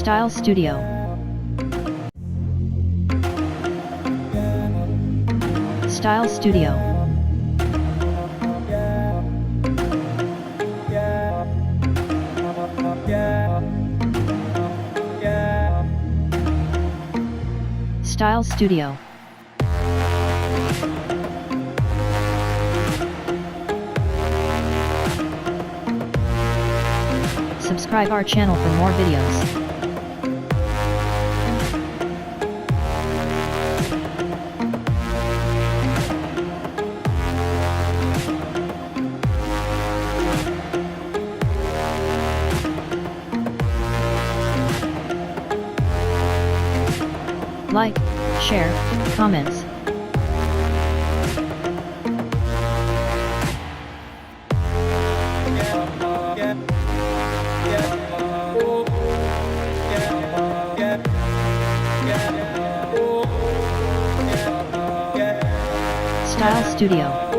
Style Studio. Style Studio. Style Studio. Subscribe our channel for more videos. Like, share, comments. Style Studio.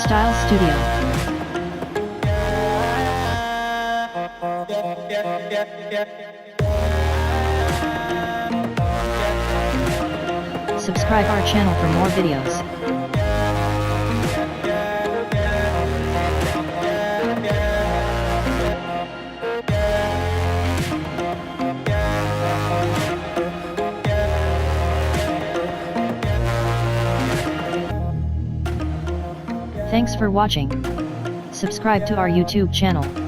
Style Studio. Subscribe our channel for more videos. Thanks for watching. Subscribe to our YouTube channel.